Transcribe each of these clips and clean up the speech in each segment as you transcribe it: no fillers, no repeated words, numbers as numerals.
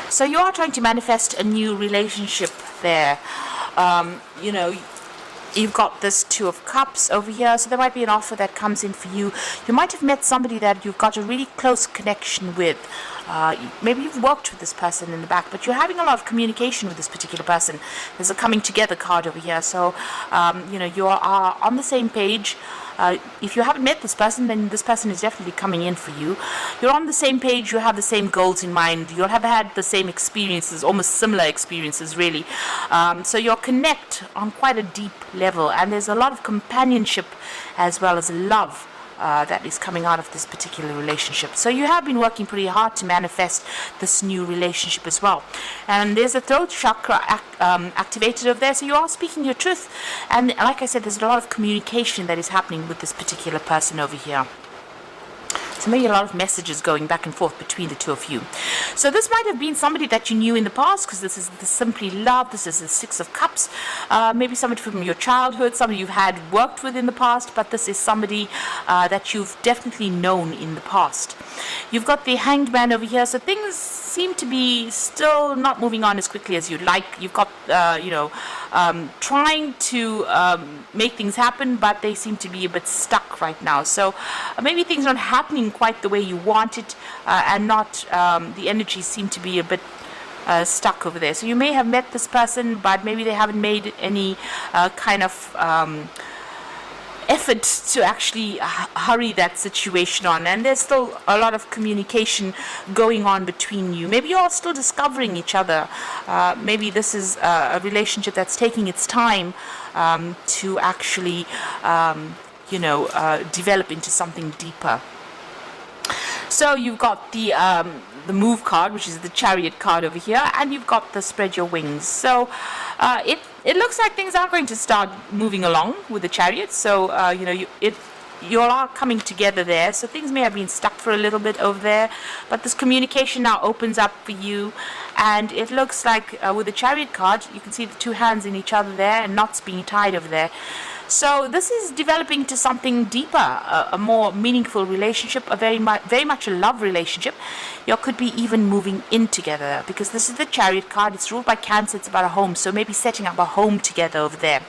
So you are trying to manifest a new relationship there. You know, you've got this Two of Cups over here, so there might be an offer that comes in for you. You might have met somebody that you've got a really close connection with. Maybe you've worked with this person in the back, but you're having a lot of communication with this particular person. There's a coming together card over here, so you know, you are on the same page. If you haven't met this person, then this person is definitely coming in for you. You're on the same page, you have the same goals in mind, you'll have had the same experiences, almost similar experiences really. So you'll connect on quite a deep level, and there's a lot of companionship as well as love that is coming out of this particular relationship. So you have been working pretty hard to manifest this new relationship as well. And there's a throat chakra activated over there, so you are speaking your truth. And like I said, there's a lot of communication that is happening with this particular person over here. So maybe a lot of messages going back and forth between the two of you. So this might have been somebody that you knew in the past, because this is the Simply Love, this is the Six of Cups. Maybe somebody from your childhood, somebody you've had worked with in the past, but this is somebody that you've definitely known in the past. You've got the Hanged Man over here, so things seem to be still not moving on as quickly as you'd like. You've got, you know, trying to make things happen, but they seem to be a bit stuck right now. So maybe things aren't happening quite the way you want it, and not the energies seem to be a bit stuck over there. So you may have met this person, but maybe they haven't made any kind of effort to actually hurry that situation on, and there's still a lot of communication going on between you. Maybe you're still discovering each other. Maybe this is a relationship that's taking its time to actually you know, develop into something deeper. So you've got the Move card, which is the Chariot card over here, and you've got the Spread Your Wings. So it looks like things are going to start moving along with the Chariot. So you know, you all are coming together there. So things may have been stuck for a little bit over there, but this communication now opens up for you, and it looks like with the Chariot card, you can see the two hands in each other there and knots being tied over there. So this is developing to something deeper, a more meaningful relationship, a very much a love relationship. You could be even moving in together, because this is the Chariot card. It's ruled by Cancer. It's about a home, so maybe setting up a home together over there.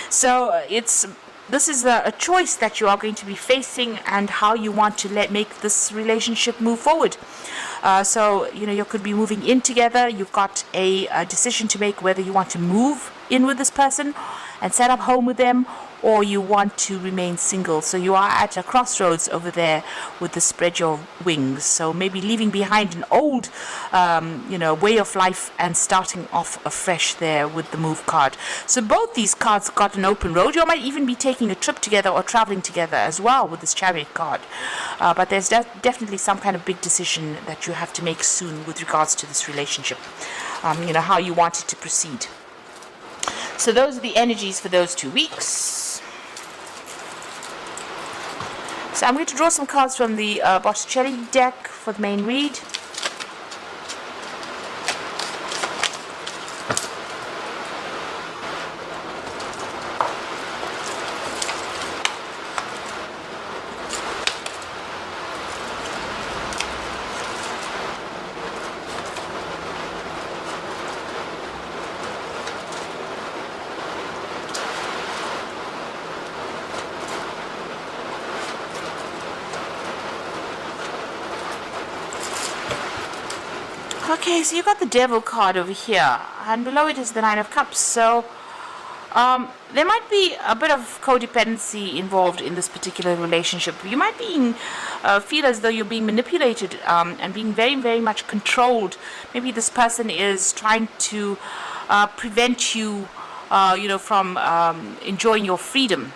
So this is a choice that you are going to be facing, and how you want to make this relationship move forward. So you know, you could be moving in together. You've got a decision to make whether you want to move in with this person and set up home with them, or you want to remain single. So you are at a crossroads over there with the Spread Your Wings. So maybe leaving behind an old you know, way of life and starting off afresh there with the Move card. So both these cards got an open road. You might even be taking a trip together or traveling together as well with this Chariot card. But there's definitely some kind of big decision that you have to make soon with regards to this relationship. You know, how you want it to proceed. So those are the energies for those 2 weeks. So I'm going to draw some cards from the Botticelli deck for the main read. Okay, so you got the Devil card over here, and below it is the Nine of Cups. So there might be a bit of codependency involved in this particular relationship. You might feel as though you're being manipulated and being very much controlled. Maybe this person is trying to prevent you, you know, from enjoying your freedom.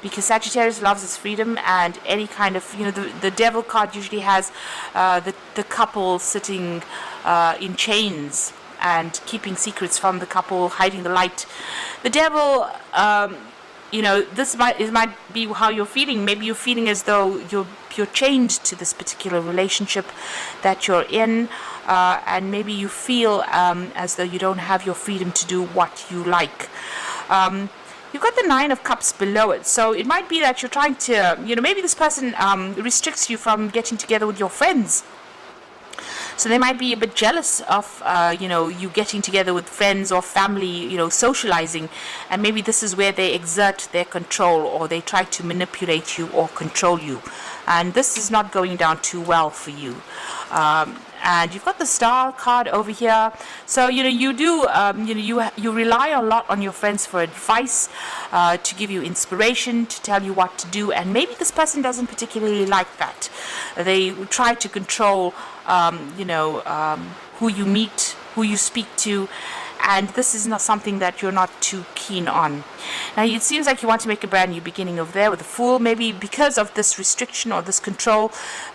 Because Sagittarius loves his freedom, and any kind of, you know, the Devil card usually has the couple sitting in chains and keeping secrets from the couple, hiding the light. The Devil, you know, this might be how you're feeling. Maybe you're feeling as though you're chained to this particular relationship that you're in, and maybe you feel as though you don't have your freedom to do what you like. You've got the Nine of Cups below it, so it might be that you're trying to, you know, maybe this person restricts you from getting together with your friends. So they might be a bit jealous of, you getting together with friends or family, socializing. And maybe this is where they exert their control, or they try to manipulate you or control you. And this is not going down too well for you. And you've got the star card over here. So you do you rely a lot on your friends for advice, to give you inspiration, to tell you what to do. And maybe this person doesn't particularly like that. They try to control who you meet, who you speak to, and this is not something that you're not too keen on. Now it seems like you want to make a brand new beginning over there with the Fool. Maybe because of this restriction or this control,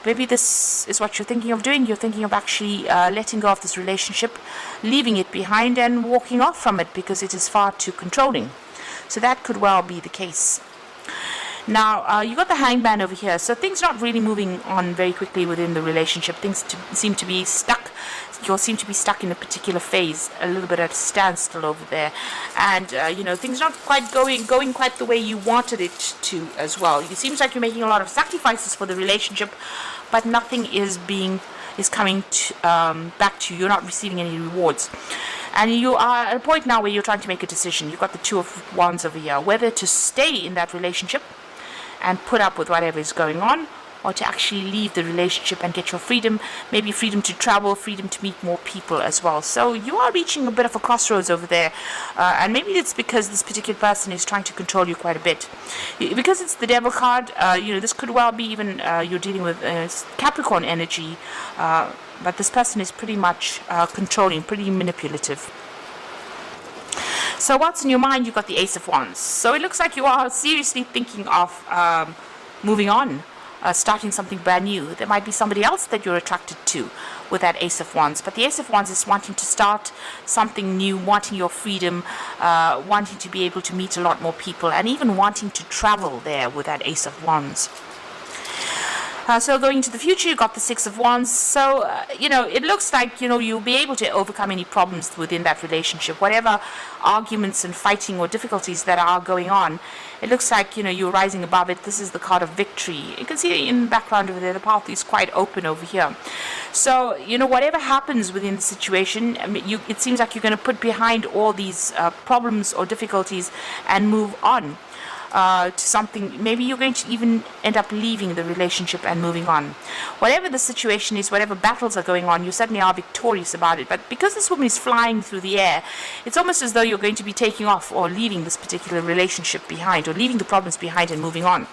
maybe this is what you're thinking of doing. You're thinking of actually letting go of this relationship, leaving it behind and walking off from it because it is far too controlling. So that could well be the case. Now, you got the Hangman over here, so things not really moving on very quickly within the relationship. Things seem to be stuck. You'll seem to be stuck in a particular phase, a little bit at a standstill over there. And, things not quite going quite the way you wanted it to as well. It seems like you're making a lot of sacrifices for the relationship, but nothing is coming back to you. You're not receiving any rewards. And you are at a point now where you're trying to make a decision. You've got the Two of Wands over here, whether to stay in that relationship and put up with whatever is going on, or to actually leave the relationship and get your freedom, maybe freedom to travel, freedom to meet more people as well. So you are reaching a bit of a crossroads over there, and maybe it's because this particular person is trying to control you quite a bit. Because it's the Devil card, this could well be even you're dealing with Capricorn energy, but this person is pretty much controlling, pretty manipulative. So what's in your mind? You've got the Ace of Wands. So it looks like you are seriously thinking of moving on, starting something brand new. There might be somebody else that you're attracted to with that Ace of Wands. But the Ace of Wands is wanting to start something new, wanting your freedom, wanting to be able to meet a lot more people, and even wanting to travel there with that Ace of Wands. So going into the future, you got the Six of Wands. So, it looks like, you'll be able to overcome any problems within that relationship. Whatever arguments and fighting or difficulties that are going on, it looks like, you're rising above it. This is the card of victory. You can see in the background over there, the path is quite open over here. So, whatever happens within the situation, it seems like you're going to put behind all these problems or difficulties and move on. To something, maybe you're going to even end up leaving the relationship and moving on. Whatever the situation is, whatever battles are going on, you certainly are victorious about it. But because this woman is flying through the air, it's almost as though you're going to be taking off or leaving this particular relationship behind, or leaving the problems behind and moving on.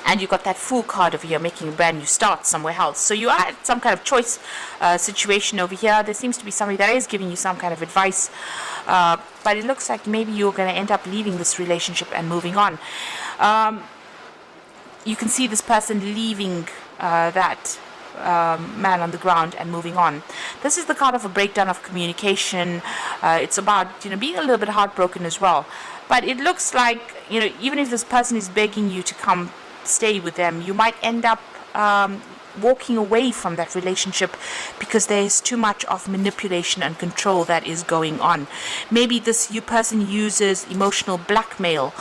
And you've got that Fool card over here, making a brand new start somewhere else. So you are at some kind of choice situation over here. There seems to be somebody that is giving you some kind of advice. But it looks like maybe you're going to end up leaving this relationship and moving on. You can see this person leaving that man on the ground and moving on. This is the card of a breakdown of communication. It's about being a little bit heartbroken as well. But it looks like even if this person is begging you to come stay with them, you might end up walking away from that relationship because there is too much of manipulation and control that is going on. Maybe this person uses emotional blackmail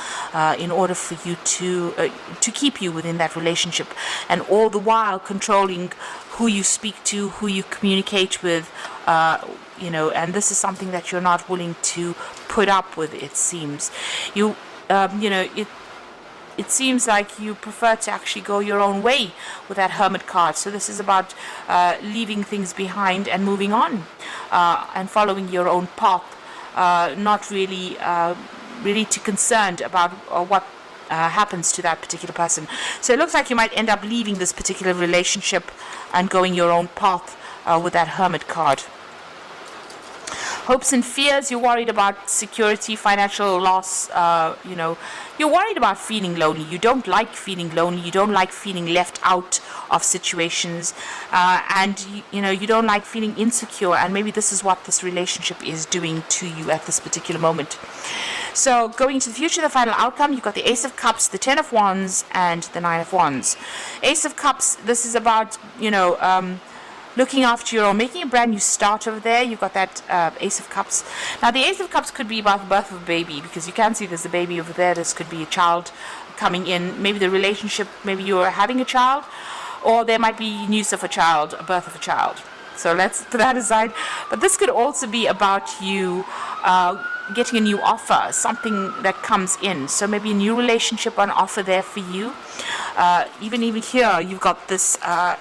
in order for you to keep you within that relationship, and all the while controlling who you speak to, who you communicate with, and this is something that you're not willing to put up with. It seems it seems like you prefer to actually go your own way with that Hermit card. So this is about leaving things behind and moving on, and following your own path, not really too concerned about what happens to that particular person. So it looks like you might end up leaving this particular relationship and going your own path with that Hermit card. Hopes and fears, you're worried about security, financial loss, you're worried about feeling lonely. You don't like feeling lonely. You don't like feeling left out of situations, and you don't like feeling insecure, and maybe this is what this relationship is doing to you at this particular moment. So going to the future, the final outcome, you've got the Ace of Cups, the Ten of Wands, and the Nine of Wands. Ace of Cups, this is about, looking after your own, making a brand new start over there. You've got that Ace of Cups. Now, the Ace of Cups could be about the birth of a baby, because you can see there's a baby over there. This could be a child coming in. Maybe the relationship, maybe you're having a child, or there might be news of a child, a birth of a child. So let's put that aside. But this could also be about you getting a new offer, something that comes in. So maybe a new relationship on offer there for you. Even here, you've got this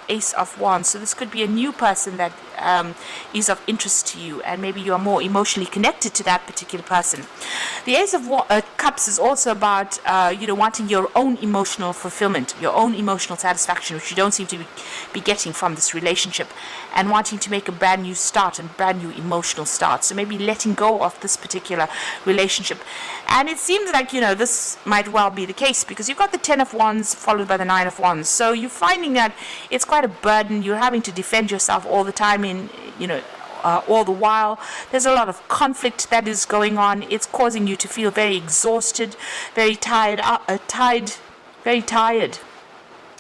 Ace of Wands. So this could be a new person that is of interest to you, and maybe you are more emotionally connected to that particular person. The Ace of Cups is also about wanting your own emotional fulfillment, your own emotional satisfaction, which you don't seem to be getting from this relationship, and wanting to make a brand new start and brand new emotional start. So maybe letting go of this particular relationship. And it seems like this might well be the case, because you've got the 10 of Wands followed by the 9 of Wands. So you're finding that it's quite a burden. You're having to defend yourself all the time all the while. There's a lot of conflict that is going on. It's causing you to feel very exhausted, very very tired.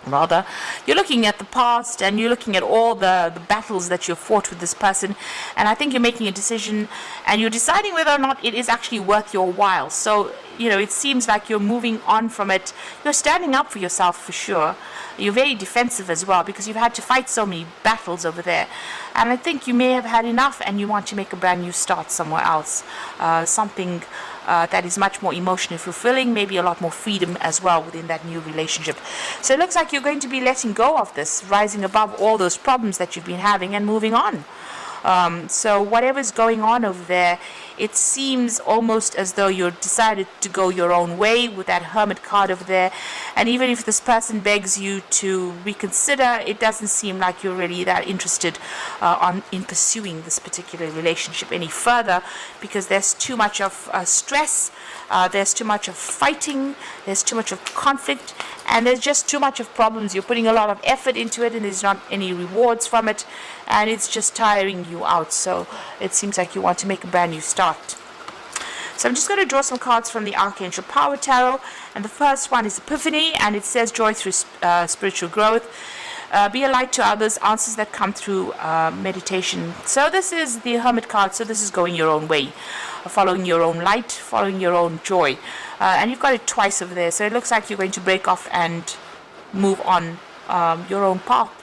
Rather, you're looking at the past and you're looking at all the battles that you've fought with this person, and I think you're making a decision and you're deciding whether or not it is actually worth your while. So it seems like you're moving on from it. You're standing up for yourself for sure. You're very defensive as well, because you've had to fight so many battles over there, and I think you may have had enough and you want to make a brand new start somewhere else, something that is much more emotionally fulfilling, maybe a lot more freedom as well within that new relationship. So it looks like you're going to be letting go of this, rising above all those problems that you've been having and moving on. So whatever's going on over there, it seems almost as though you're decided to go your own way with that Hermit card over there. And even if this person begs you to reconsider, it doesn't seem like you're really that interested in pursuing this particular relationship any further, because there's too much of stress, there's too much of fighting, there's too much of conflict, and there's just too much of problems. You're putting a lot of effort into it and there's not any rewards from it, and it's just tiring you out. So it seems like you want to make a brand new start. So I'm just going to draw some cards from the Archangel Power Tarot, and the first one is Epiphany, and it says joy through spiritual growth. Be a light to others, answers that come through meditation. So this is the Hermit card, so this is going your own way, following your own light, following your own joy. And you've got it twice over there, so it looks like you're going to break off and move on your own path.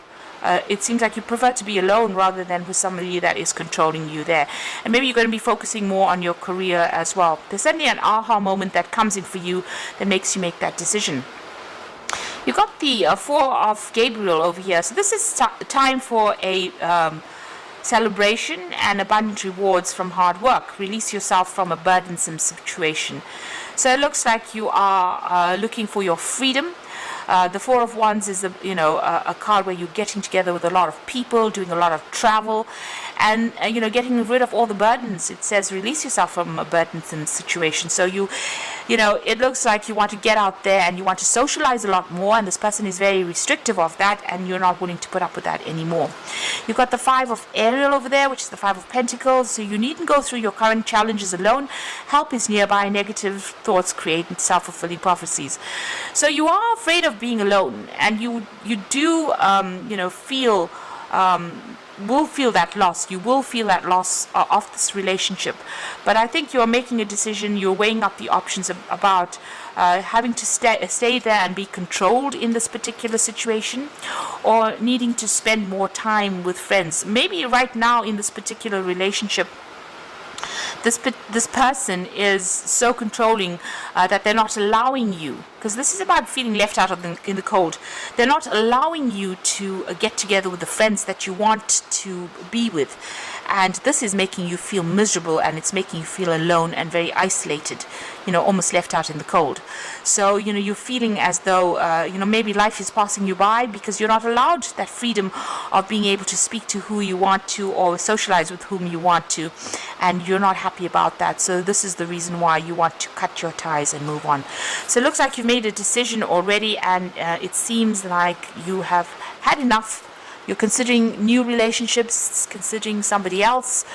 It seems like you prefer to be alone rather than with somebody that is controlling you there. And maybe you're going to be focusing more on your career as well. There's certainly an aha moment that comes in for you that makes you make that decision. You've got the Four of Gabriel over here. So this is time for a celebration and abundant rewards from hard work. Release yourself from a burdensome situation. So it looks like you are looking for your freedom. The Four of Wands is a card where you're getting together with a lot of people, doing a lot of travel, and getting rid of all the burdens. It says release yourself from a burdensome situation. So it looks like you want to get out there and you want to socialize a lot more, and this person is very restrictive of that, and you're not willing to put up with that anymore. You've got the Five of Ariel over there, which is the Five of Pentacles. So you needn't go through your current challenges alone. Help is nearby. Negative thoughts create self-fulfilling prophecies. So you are afraid of being alone, and you do will feel that loss. You will feel that loss of this relationship, but I think you're making a decision. You're weighing up the options about having to stay there and be controlled in this particular situation, or needing to spend more time with friends. Maybe right now in this particular relationship, this person is so controlling that they're not allowing you, because this is about feeling left out in the cold. They're not allowing you to get together with the friends that you want to be with, and this is making you feel miserable, and it's making you feel alone and very isolated, almost left out in the cold. So you're feeling as though maybe life is passing you by, because you're not allowed that freedom of being able to speak to who you want to or socialize with whom you want to, and you're not happy about that. So this is the reason why you want to cut your ties and move on. So it looks like you've made a decision already, and it seems like you have had enough. You're considering new relationships, considering somebody else,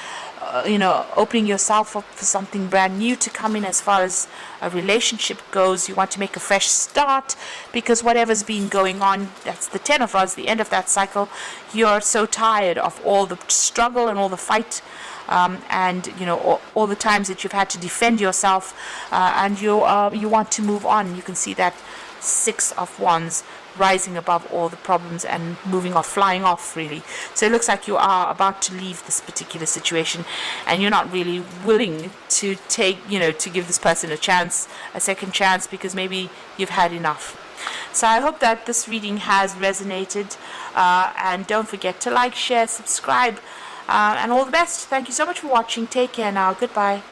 opening yourself up for something brand new to come in as far as a relationship goes. You want to make a fresh start, because whatever's been going on, that's the 10 of Rods, the end of that cycle. You're so tired of all the struggle and all the fight, and all the times that you've had to defend yourself, and you want to move on. You can see that Six of Wands rising above all the problems and moving off, flying off, really. So it looks like you are about to leave this particular situation, and you're not really willing to take, to give this person a second chance, because maybe you've had enough. So I hope that this reading has resonated, and don't forget to like, share, subscribe, and all the best. Thank you so much for watching. Take care now. Goodbye.